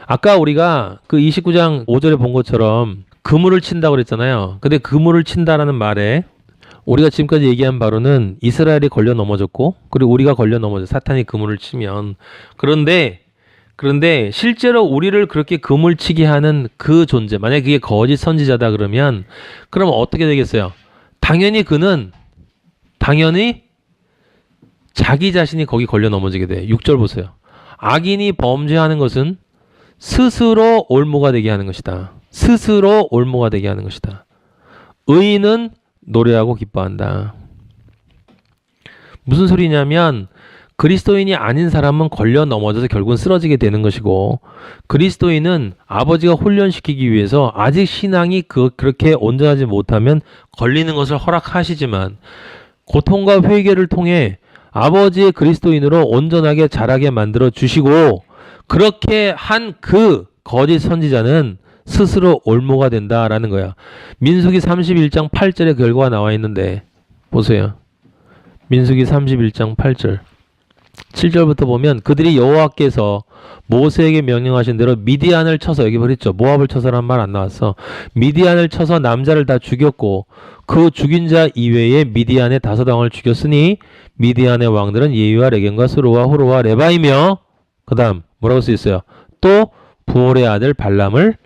아까 우리가 그 29장 5절에 본 것처럼 그물을 친다고 그랬잖아요. 근데 그물을 친다라는 말에 우리가 지금까지 얘기한 바로는 이스라엘이 걸려 넘어졌고, 그리고 우리가 걸려 넘어져 사탄이 그물을 치면, 그런데 실제로 우리를 그렇게 그물치게 하는 그 존재, 만약에 그게 거짓 선지자다 그러면 어떻게 되겠어요? 당연히 자기 자신이 거기 걸려 넘어지게 돼. 6절 보세요. 악인이 범죄하는 것은 스스로 올무가 되게 하는 것이다. 스스로 올무가 되게 하는 것이다. 의인은 노래하고 기뻐한다. 무슨 소리냐면 그리스도인이 아닌 사람은 걸려 넘어져서 결국은 쓰러지게 되는 것이고, 그리스도인은 아버지가 훈련시키기 위해서 아직 신앙이 그렇게 온전하지 못하면 걸리는 것을 허락하시지만, 고통과 회개를 통해 아버지의 그리스도인으로 온전하게 자라게 만들어 주시고, 그렇게 한 그 거짓 선지자는 스스로 올무가 된다라는 거야. 민수기 31장 8절에 결과가 나와 있는데 보세요. 민수기 31장 8절 7절부터 보면, 그들이 여호와께서 모세에게 명령하신 대로 미디안을 쳐서, 여기 그랬죠. 모압을 쳐서란 말 안 나왔어. 미디안을 쳐서 남자를 다 죽였고, 그 죽인 자 이외에 미디안의 5왕을 죽였으니 미디안의 왕들은 예위와 레겐과 스루와 호르와 레바이며, 그 다음 뭐라고 써 있어요? 또 부올의 아들 발람을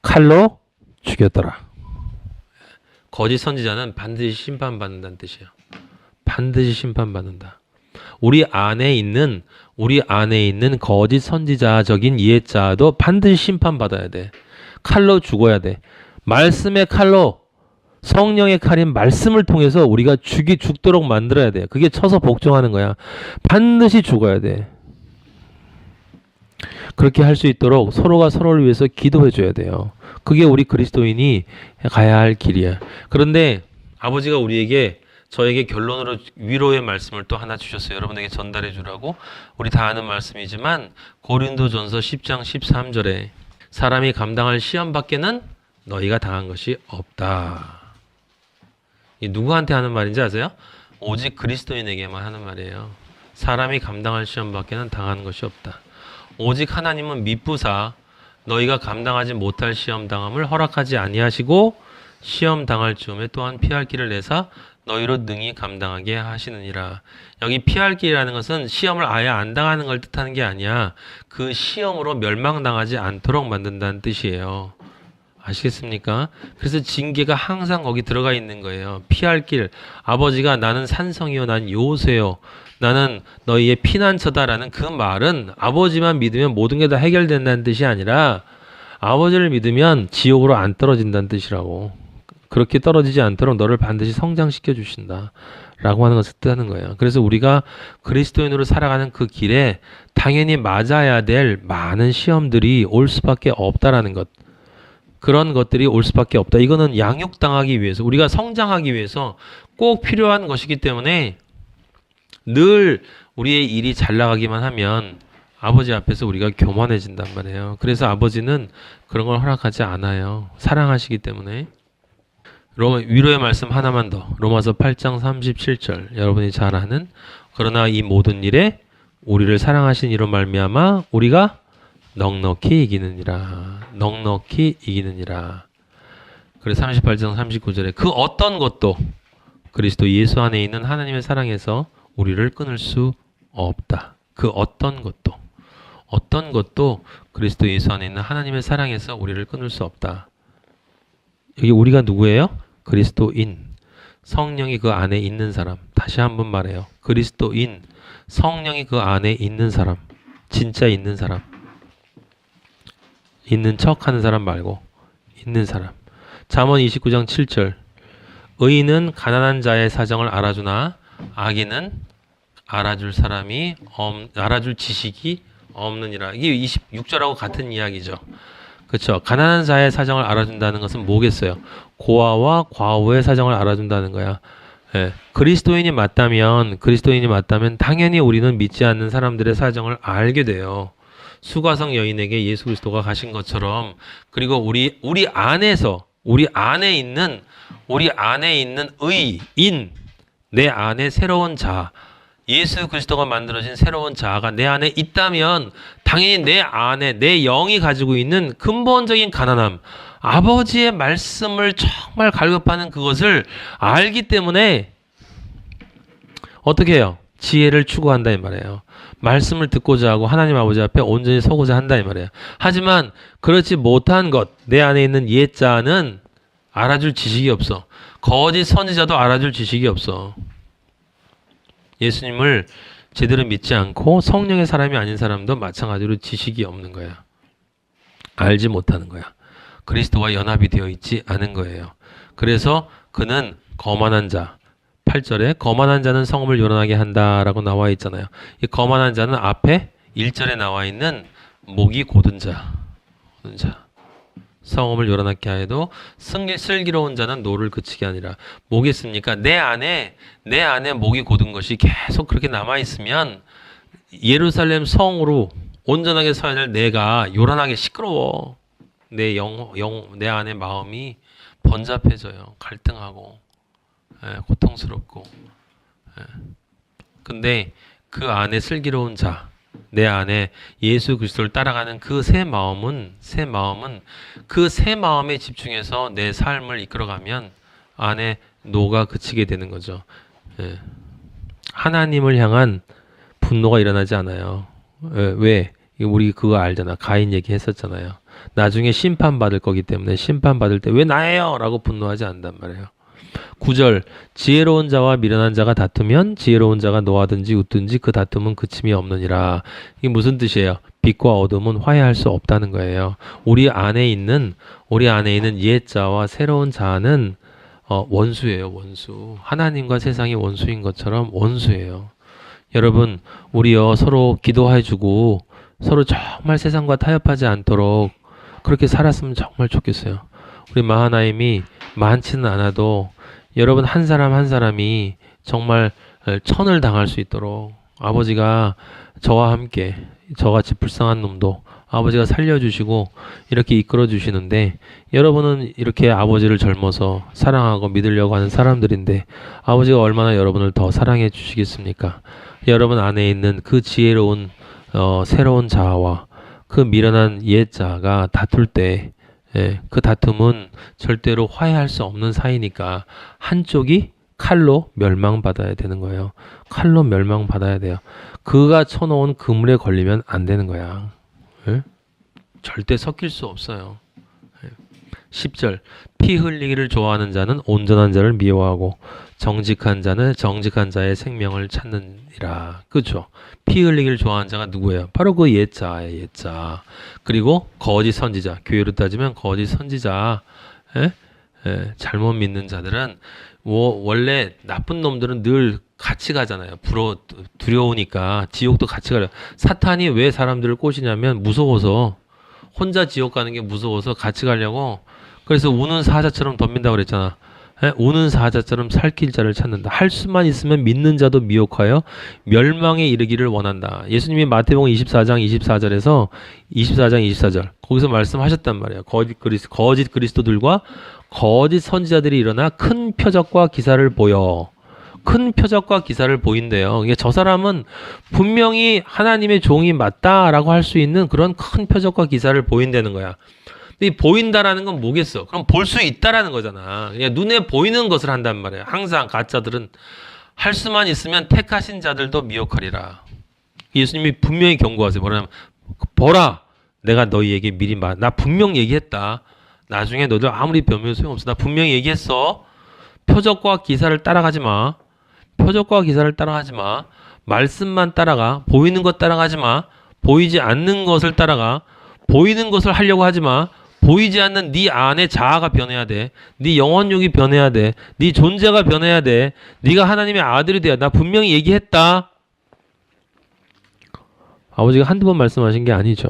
칼로 죽였더라. 거짓 선지자는 반드시 심판받는다는 뜻이에요. 반드시 심판받는다. 우리 안에 있는 거짓 선지자적인 이해자도 반드시 심판받아야 돼. 칼로 죽어야 돼. 말씀의 칼로, 성령의 칼인 말씀을 통해서 우리가 죽도록 만들어야 돼. 그게 쳐서 복종하는 거야. 반드시 죽어야 돼. 그렇게 할 수 있도록 서로가 서로를 위해서 기도해 줘야 돼요. 그게 우리 그리스도인이 가야 할 길이야. 그런데 아버지가 저에게 결론으로 위로의 말씀을 또 하나 주셨어요. 여러분에게 전달해 주라고. 우리 다 아는 말씀이지만 고린도전서 10장 13절에 사람이 감당할 시험 밖에는 너희가 당한 것이 없다. 이 누구한테 하는 말인지 아세요? 오직 그리스도인에게만 하는 말이에요. 사람이 감당할 시험 밖에는 당하는 것이 없다. 오직 하나님은 미쁘사 너희가 감당하지 못할 시험 당함을 허락하지 아니하시고 시험 당할 즈음에 또한 피할 길을 내사 너희로 능히 감당하게 하시느니라. 여기 피할 길이라는 것은 시험을 아예 안 당하는 걸 뜻하는 게 아니야. 그 시험으로 멸망당하지 않도록 만든다는 뜻이에요. 아시겠습니까? 그래서 징계가 항상 거기 들어가 있는 거예요. 피할 길. 아버지가 나는 산성이요, 난 요새요, 나는 너희의 피난처다라는 그 말은 아버지만 믿으면 모든 게 다 해결된다는 뜻이 아니라 아버지를 믿으면 지옥으로 안 떨어진다는 뜻이라고. 그렇게 떨어지지 않도록 너를 반드시 성장시켜 주신다 라고 하는 것을 뜻하는 거예요. 그래서 우리가 그리스도인으로 살아가는 그 길에 당연히 맞아야 될 많은 시험들이 올 수밖에 없다라는 것. 그런 것들이 올 수밖에 없다. 이거는 양육당하기 위해서, 우리가 성장하기 위해서 꼭 필요한 것이기 때문에 늘 우리의 일이 잘 나가기만 하면 아버지 앞에서 우리가 교만해진단 말이에요. 그래서 아버지는 그런 걸 허락하지 않아요. 사랑하시기 때문에. 위로의 말씀 하나만 더. 로마서 8장 37절. 여러분이 잘 아는, 그러나 이 모든 일에 우리를 사랑하신 이로 말미암아 우리가 넉넉히 이기느니라. 넉넉히 이기느니라. 그래서 38장 39절에 그 어떤 것도 그리스도 예수 안에 있는 하나님의 사랑에서 우리를 끊을 수 없다. 그 어떤 것도 그리스도 예수 안에 있는 하나님의 사랑에서 우리를 끊을 수 없다. 여기 우리가 누구예요? 그리스도인. 성령이 그 안에 있는 사람. 다시 한번 말해요. 그리스도인. 성령이 그 안에 있는 사람. 진짜 있는 사람. 있는 척 하는 사람 말고 있는 사람. 잠언 29장 7절. 의인은 가난한 자의 사정을 알아주나 악인은 알아줄 지식이 없느니라. 이게 26절하고 같은 이야기죠. 그렇죠. 가난한 자의 사정을 알아준다는 것은 뭐겠어요? 고아와 과부의 사정을 알아준다는 거야. 예. 그리스도인이 맞다면 당연히 우리는 믿지 않는 사람들의 사정을 알게 돼요. 수가성 여인에게 예수 그리스도가 가신 것처럼, 그리고 우리 안에 있는 의인, 내 안에 새로운 자, 예수 그리스도가 만들어진 새로운 자아가 내 안에 있다면 당연히 내 안에 내 영이 가지고 있는 근본적인 가난함, 아버지의 말씀을 정말 갈급하는 그것을 알기 때문에 어떻게 해요? 지혜를 추구한다 이 말이에요. 말씀을 듣고자 하고 하나님 아버지 앞에 온전히 서고자 한다 이 말이에요. 하지만 그렇지 못한 것, 내 안에 있는 옛자는 알아줄 지식이 없어. 거짓 선지자도 알아줄 지식이 없어. 예수님을 제대로 믿지 않고 성령의 사람이 아닌 사람도 마찬가지로 지식이 없는 거야. 알지 못하는 거야. 그리스도와 연합이 되어 있지 않은 거예요. 그래서 그는 거만한 자, 8절에 거만한 자는 성읍을 요란하게 한다라고 나와 있잖아요. 이 거만한 자는 앞에 1절에 나와 있는 목이 고든 자. 성읍을 요란하게 하여도 슬기로운 자는 노를 그치게 하니라. 뭐겠습니까 내 안에 목이 고든 것이 계속 그렇게 남아 있으면 예루살렘 성으로 온전하게 서야 될 내가 요란하게 시끄러워. 내 안에 마음이 번잡해져요. 갈등하고 고통스럽고. 근데 그 안에 슬기로운 자, 내 안에 예수 그리스도를 따라가는 그 새 마음은 그 새 마음에 집중해서 내 삶을 이끌어가면 안에 노가 그치게 되는 거죠. 하나님을 향한 분노가 일어나지 않아요. 왜? 우리 그거 알잖아. 가인 얘기했었잖아요. 나중에 심판받을 거기 때문에 심판받을 때 왜 나예요? 라고 분노하지 않는단 말이에요. 9절 지혜로운 자와 미련한 자가 다투면 지혜로운 자가 노하든지 웃든지 그 다툼은 그침이 없느니라. 이게 무슨 뜻이에요? 빛과 어둠은 화해할 수 없다는 거예요. 우리 안에 있는 옛 자와 새로운 자는 원수예요. 원수. 하나님과 세상이 원수인 것처럼 원수예요. 여러분 우리요 서로 기도해주고 서로 정말 세상과 타협하지 않도록 그렇게 살았으면 정말 좋겠어요. 우리 마하나임이 많지는 않아도 여러분 한 사람 한 사람이 정말 천을 당할 수 있도록 아버지가 저와 함께 저같이 불쌍한 놈도 아버지가 살려주시고 이렇게 이끌어 주시는데 여러분은 이렇게 아버지를 젊어서 사랑하고 믿으려고 하는 사람들인데 아버지가 얼마나 여러분을 더 사랑해 주시겠습니까? 여러분 안에 있는 그 지혜로운 새로운 자아와 그 미련한 옛 자아가 다툴 때 그 다툼은 절대로 화해할 수 없는 사이니까 한쪽이 칼로 멸망받아야 되는 거예요. 칼로 멸망받아야 돼요. 그가 쳐놓은 그물에 걸리면 안 되는 거야. 절대 섞일 수 없어요. 10절 피 흘리기를 좋아하는 자는 온전한 자를 미워하고 정직한 자는 정직한 자의 생명을 찾느니라. 그렇죠? 피 흘리기를 좋아하는 자가 누구예요? 바로 그 옛자예요. 옛자. 그리고 거짓 선지자. 교회로 따지면 거짓 선지자. 잘못 믿는 자들은 원래 나쁜 놈들은 늘 같이 가잖아요. 두려우니까 지옥도 같이 가려. 사탄이 왜 사람들을 꼬시냐면 무서워서 혼자 지옥 가는 게 무서워서 같이 가려고. 그래서 우는 사자처럼 덤빈다고 그랬잖아. 우는 사자처럼 살길 자를 찾는다. 할 수만 있으면 믿는 자도 미혹하여 멸망에 이르기를 원한다. 예수님이 마태복음 24장 24절에서 24장 24절 거기서 말씀하셨단 말이에요. 거짓 그리스도들과 거짓 선지자들이 일어나 큰 표적과 기사를 보여. 큰 표적과 기사를 보인대요. 그러니까 저 사람은 분명히 하나님의 종이 맞다라고 할 수 있는 그런 큰 표적과 기사를 보인다는 거야. 근데 이 보인다라는 건 뭐겠어? 그럼 볼 수 있다라는 거잖아. 그냥 눈에 보이는 것을 한단 말이야. 항상 가짜들은 할 수만 있으면 택하신 자들도 미혹하리라. 예수님이 분명히 경고하세요. 뭐냐면 보라, 내가 너희에게 미리 나 분명 얘기했다. 나중에 너희들 아무리 변명해도 소용없어. 나 분명히 얘기했어. 표적과 기사를 따라가지 마. 표적과 기사를 따라가지 마. 말씀만 따라가. 보이는 것 따라가지 마. 보이지 않는 것을 따라가. 보이는 것을 하려고 하지 마. 보이지 않는 네 안에 자아가 변해야 돼. 네 영혼력이 변해야 돼. 네 존재가 변해야 돼. 네가 하나님의 아들이 돼야 돼. 나 분명히 얘기했다. 아버지가 한두 번 말씀하신 게 아니죠.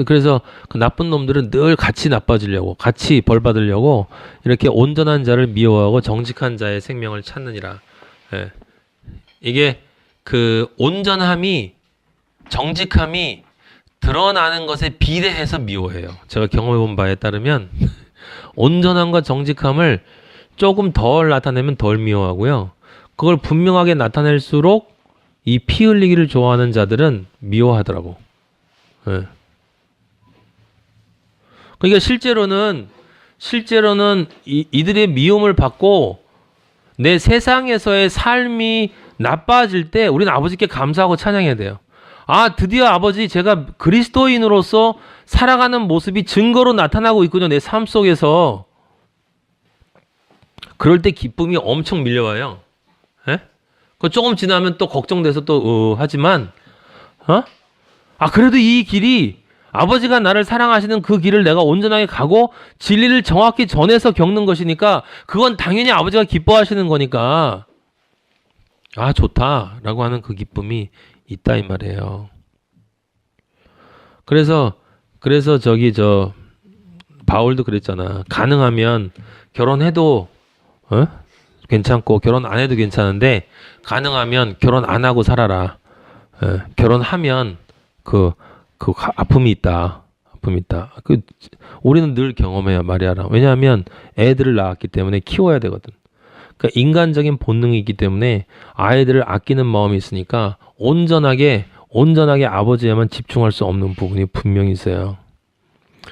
그래서 그 나쁜 놈들은 늘 같이 나빠지려고, 같이 벌 받으려고 이렇게 온전한 자를 미워하고 정직한 자의 생명을 찾느니라. 이게 그 온전함이, 정직함이 드러나는 것에 비례해서 미워해요. 제가 경험해 본 바에 따르면 온전함과 정직함을 조금 덜 나타내면 덜 미워하고요. 그걸 분명하게 나타낼수록 이 피 흘리기를 좋아하는 자들은 미워하더라고. 예. 그러니까 실제로는 이들의 미움을 받고 내 세상에서의 삶이 나빠질 때 우리는 아버지께 감사하고 찬양해야 돼요. 아, 드디어 아버지, 제가 그리스도인으로서 살아가는 모습이 증거로 나타나고 있군요. 내 삶 속에서. 그럴 때 기쁨이 엄청 밀려와요. 예? 그 조금 지나면 또 걱정돼서 또 하지만 그래도 이 길이 아버지가 나를 사랑하시는 그 길을 내가 온전하게 가고 진리를 정확히 전해서 겪는 것이니까 그건 당연히 아버지가 기뻐하시는 거니까 좋다라고 하는 그 기쁨이 있다 이 말이에요. 그래서 바울도 그랬잖아. 가능하면 결혼해도 괜찮고 결혼 안 해도 괜찮은데 가능하면 결혼 안 하고 살아라. 결혼하면 그 아픔이 있다. 우리는 늘 경험해요, 마리아랑. 왜냐하면 애들을 낳았기 때문에 키워야 되거든. 그러니까 인간적인 본능이 있기 때문에 아이들을 아끼는 마음이 있으니까 온전하게 아버지에만 집중할 수 없는 부분이 분명히 있어요.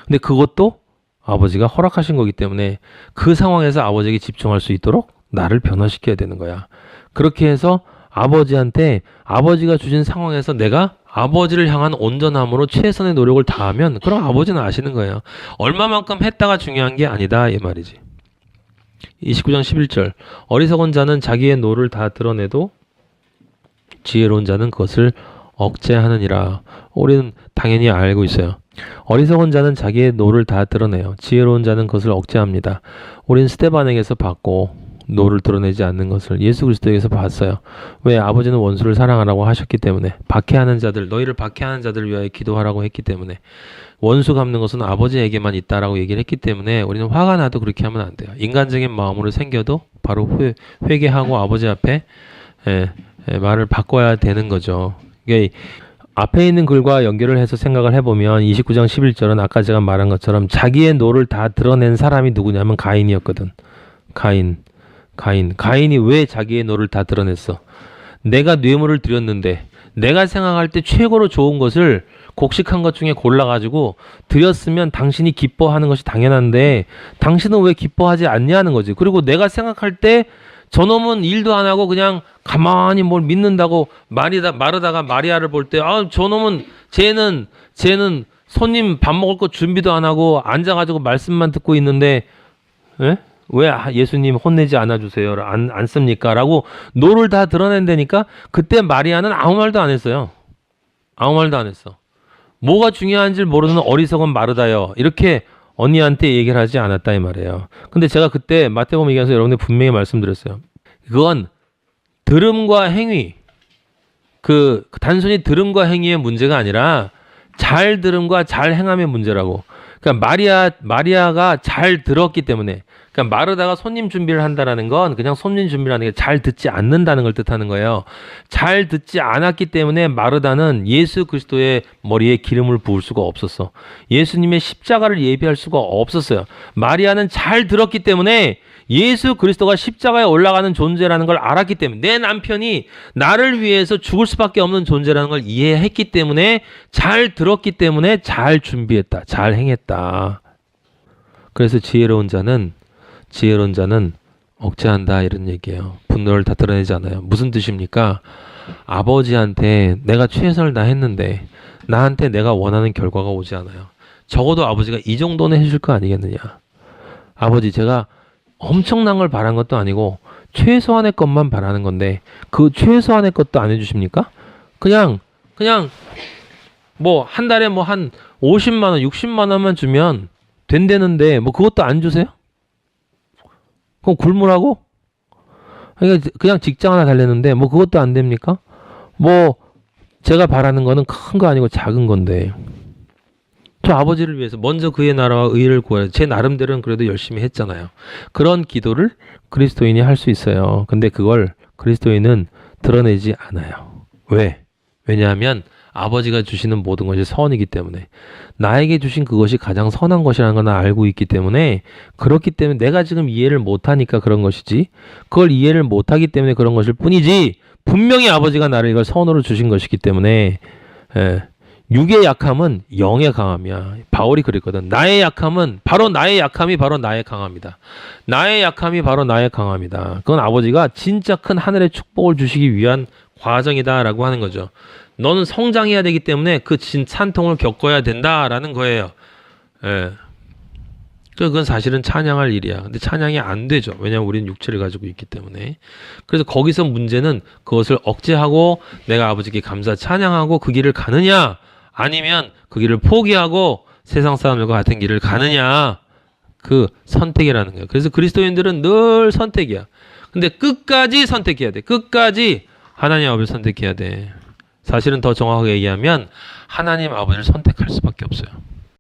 근데 그것도 아버지가 허락하신 거기 때문에 그 상황에서 아버지에게 집중할 수 있도록 나를 변화시켜야 되는 거야. 그렇게 해서 아버지한테 아버지가 주신 상황에서 내가 아버지를 향한 온전함으로 최선의 노력을 다하면 그럼 아버지는 아시는 거예요. 얼마만큼 했다가 중요한 게 아니다 이 말이지. 29장 11절 어리석은 자는 자기의 노를 다 드러내도 지혜로운 자는 그것을 억제하느니라. 우리는 당연히 알고 있어요. 어리석은 자는 자기의 노를 다 드러내요. 지혜로운 자는 그것을 억제합니다. 우리는 스데반에게서 봤고 노를 드러내지 않는 것을 예수 그리스도에게서 봤어요. 왜? 아버지는 원수를 사랑하라고 하셨기 때문에. 박해하는 자들, 너희를 박해하는 자들을 위하여 기도하라고 했기 때문에. 원수 갚는 것은 아버지에게만 있다라고 얘기를 했기 때문에 우리는 화가 나도 그렇게 하면 안 돼요. 인간적인 마음으로 생겨도 바로 회개하고 아버지 앞에 말을 바꿔야 되는 거죠. 그러니까 앞에 있는 글과 연결을 해서 생각을 해보면 29장 11절은 아까 제가 말한 것처럼 자기의 노를 다 드러낸 사람이 누구냐면 가인이었거든. 가인이 왜 자기의 노를 다 드러냈어? 내가 뇌물을 드렸는데 내가 생각할 때 최고로 좋은 것을 곡식한 것 중에 골라가지고 드렸으면 당신이 기뻐하는 것이 당연한데 당신은 왜 기뻐하지 않냐는 거지. 그리고 내가 생각할 때 저놈은 일도 안 하고 그냥 가만히 뭘 믿는다고 마르다가 마리아를 볼 때 저놈은 쟤는 손님 밥 먹을 거 준비도 안 하고 앉아가지고 말씀만 듣고 있는데 왜 예수님 혼내지 않아주세요? 안 씁니까? 라고 노를 다 드러낸다니까 그때 마리아는 아무 말도 안 했어요. 아무 말도 안 했어. 뭐가 중요한지 모르는 어리석은 마르다요. 이렇게 언니한테 얘기를 하지 않았다 이 말이에요. 근데 제가 그때 마태복음 얘기해서 여러분들 분명히 말씀드렸어요. 그건 들음과 행위, 단순히 들음과 행위의 문제가 아니라 잘 들음과 잘 행함의 문제라고. 그러니까 마리아가 잘 들었기 때문에, 그러니까 마르다가 손님 준비를 한다라는 건 그냥 손님 준비를 하는 게 잘 듣지 않는다는 걸 뜻하는 거예요. 잘 듣지 않았기 때문에 마르다는 예수 그리스도의 머리에 기름을 부을 수가 없었어. 예수님의 십자가를 예비할 수가 없었어요. 마리아는 잘 들었기 때문에 예수 그리스도가 십자가에 올라가는 존재라는 걸 알았기 때문에, 내 남편이 나를 위해서 죽을 수밖에 없는 존재라는 걸 이해했기 때문에, 잘 들었기 때문에 잘 준비했다, 잘 행했다. 그래서 지혜로운 자는 억제한다 이런 얘기예요. 분노를 다 드러내지 않아요. 무슨 뜻입니까? 아버지한테 내가 최선을 다했는데 나한테 내가 원하는 결과가 오지 않아요. 적어도 아버지가 이 정도는 해줄 거 아니겠느냐. 아버지, 제가 엄청난 걸 바란 것도 아니고 최소한의 것만 바라는 건데 그 최소한의 것도 안 해주십니까? 그냥 뭐 한 달에 뭐 한 50만 원, 60만 원만 주면 된다는데 뭐 그것도 안 주세요? 그럼 굶으라고? 그러니까 그냥 직장 하나 달랬는데 뭐 그것도 안 됩니까? 뭐 제가 바라는 거는 큰 거 아니고 작은 건데, 저 아버지를 위해서 먼저 그의 나라와 의를 구하여, 제 나름대로는 그래도 열심히 했잖아요. 그런 기도를 그리스도인이 할 수 있어요. 근데 그걸 그리스도인은 드러내지 않아요. 왜? 왜냐하면 아버지가 주시는 모든 것이 선이기 때문에 나에게 주신 그것이 가장 선한 것이라는 걸 나 알고 있기 때문에 그렇기 때문에 내가 지금 이해를 못하니까 그런 것이지 그걸 이해를 못하기 때문에 그런 것일 뿐이지 분명히 아버지가 나를 이걸 선으로 주신 것이기 때문에 예. 육의 약함은 영의 강함이야. 바울이 그랬거든. 나의 약함이 바로 나의 강함이다. 나의 약함이 바로 나의 강함이다. 그건 아버지가 진짜 큰 하늘의 축복을 주시기 위한 과정이다라고 하는 거죠. 너는 성장해야 되기 때문에 그 산통을 겪어야 된다라는 거예요. 예. 그건 사실은 찬양할 일이야. 근데 찬양이 안 되죠. 왜냐하면 우리는 육체를 가지고 있기 때문에. 그래서 거기서 문제는 그것을 억제하고 내가 아버지께 감사 찬양하고 그 길을 가느냐 아니면 그 길을 포기하고 세상 사람들과 같은 길을 가느냐 그 선택이라는 거예요. 그래서 그리스도인들은 늘 선택이야. 근데 끝까지 선택해야 돼. 끝까지 하나님 아버지를 선택해야 돼. 사실은 더 정확하게 얘기하면 하나님 아버지를 선택할 수밖에 없어요.